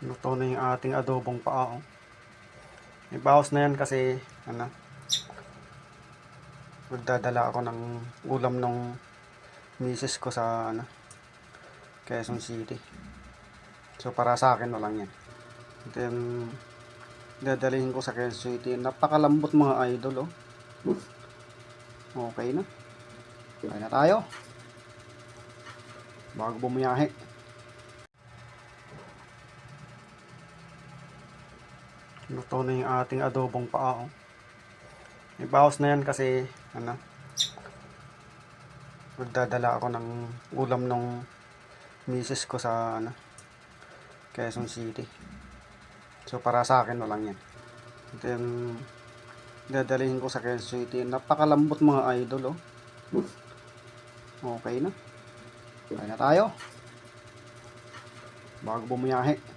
Luto na yung ating adobong paa. Ibawas na yan kasi magdadala ako ng ulam ng misis ko sa Quezon City. So para sa akin na lang yan. Then dadalhin ko sa Quezon City. Napakalambot mga idol, oh. Okay na. Kaya na tayo. Bago bumiyahe. Luto na yung ating adobong paa. Ibawas na yan kasi magdadala ako ng ulam ng misis ko sa Quezon City. So para sa akin na lang yan. Then dadalhin ko sa Quezon City. Napakalambot mga idol, oh. Okay na. Kaya na tayo. Bago bumiyahe.